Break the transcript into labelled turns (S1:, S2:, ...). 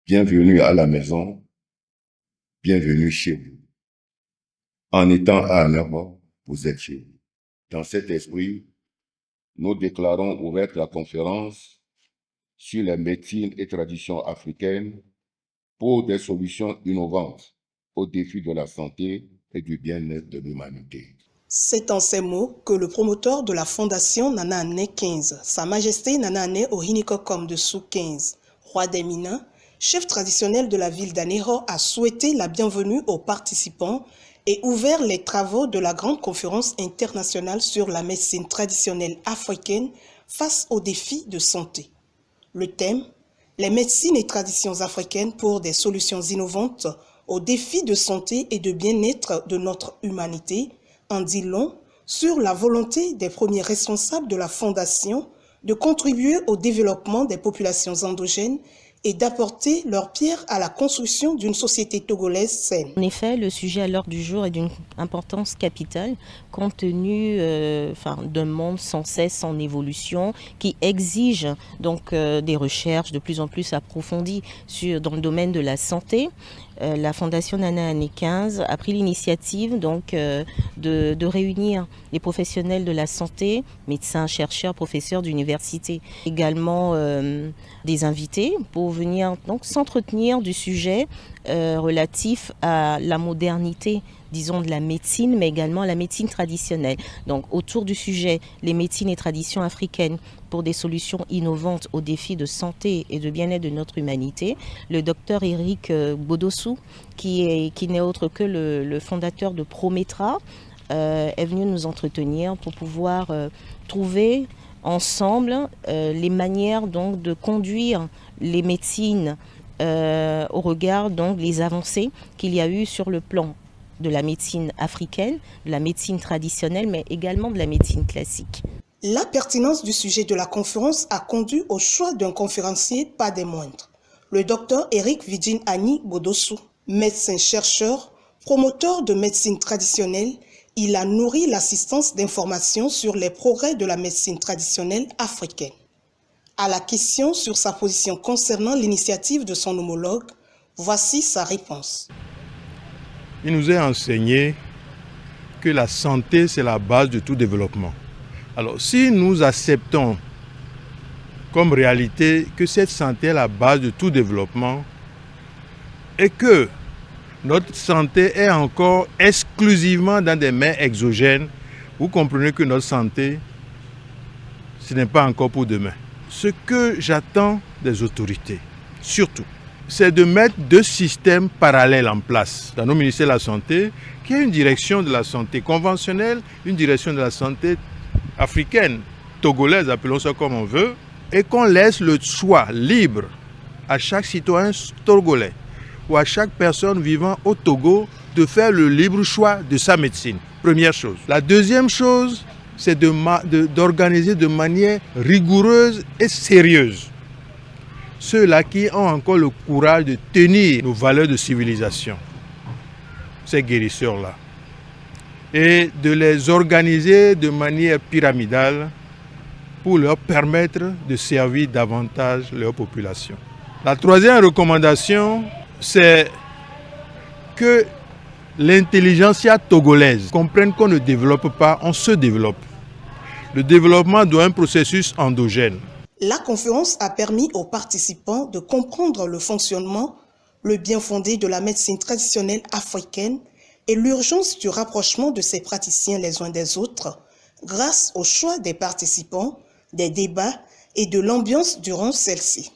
S1: Bienvenue à la maison, bienvenue chez vous. En étant à Anermo, vous êtes chez vous. Dans cet esprit, nous déclarons ouverte la conférence sur les médecines et traditions africaines pour des solutions innovantes aux défis de la santé et du bien-être de l'humanité.
S2: C'est en ces mots que le promoteur de la fondation Nana Ané 15, Sa Majesté Nana Ané Ohinikokom de Sou 15, roi des Mina, chef traditionnel de la ville d'Anéro, a souhaité la bienvenue aux participants et ouvert les travaux de la grande conférence internationale sur la médecine traditionnelle africaine face aux défis de santé. Le thème, les médecines et traditions africaines pour des solutions innovantes aux défis de santé et de bien-être de notre humanité, en dit long sur la volonté des premiers responsables de la Fondation de contribuer au développement des populations endogènes et d'apporter leur pierre à la construction d'une société togolaise saine.
S3: En effet, le sujet à l'ordre du jour est d'une importance capitale compte tenu d'un monde sans cesse en évolution qui exige donc des recherches de plus en plus approfondies dans le domaine de la santé. La Fondation Nana Ané 15 a pris l'initiative donc de réunir les professionnels de la santé, médecins, chercheurs, professeurs d'université, également des invités pour venir donc s'entretenir du sujet relatif à la modernité, disons, de la médecine, mais également à la médecine traditionnelle. Donc autour du sujet, les médecines et traditions africaines pour des solutions innovantes aux défis de santé et de bien-être de notre humanité, le docteur Eric Bodossou, qui n'est autre que le fondateur de Prometra, est venu nous entretenir pour pouvoir trouver ensemble les manières donc de conduire les médecines au regard donc des avancées qu'il y a eu sur le plan de la médecine africaine, de la médecine traditionnelle, mais également de la médecine classique.
S2: La pertinence du sujet de la conférence a conduit au choix d'un conférencier pas des moindres, le docteur Eric Vidjin Ani Bodossou. Médecin-chercheur, promoteur de médecine traditionnelle, il a nourri l'assistance d'informations sur les progrès de la médecine traditionnelle africaine. À la question sur sa position concernant l'initiative de son homologue, voici sa réponse.
S4: Il nous est enseigné que la santé, c'est la base de tout développement. Alors, si nous acceptons comme réalité que cette santé est la base de tout développement et que notre santé est encore exclusivement dans des mains exogènes, vous comprenez que notre santé, ce n'est pas encore pour demain. Ce que j'attends des autorités, surtout, c'est de mettre deux systèmes parallèles en place dans nos ministères de la Santé, qui est une direction de la santé conventionnelle, une direction de la santé africaine, togolaise, appelons ça comme on veut, et qu'on laisse le choix libre à chaque citoyen togolais ou à chaque personne vivant au Togo de faire le libre choix de sa médecine. Première chose. La deuxième chose, c'est d'organiser de manière rigoureuse et sérieuse ceux-là qui ont encore le courage de tenir nos valeurs de civilisation, ces guérisseurs-là, et de les organiser de manière pyramidale pour leur permettre de servir davantage leur population. La troisième recommandation, c'est que l'intelligentsia togolaise comprenne qu'on ne développe pas, on se développe. Le développement doit être un processus endogène.
S2: La conférence a permis aux participants de comprendre le fonctionnement, le bien fondé de la médecine traditionnelle africaine et l'urgence du rapprochement de ces praticiens les uns des autres grâce au choix des participants, des débats et de l'ambiance durant celle-ci.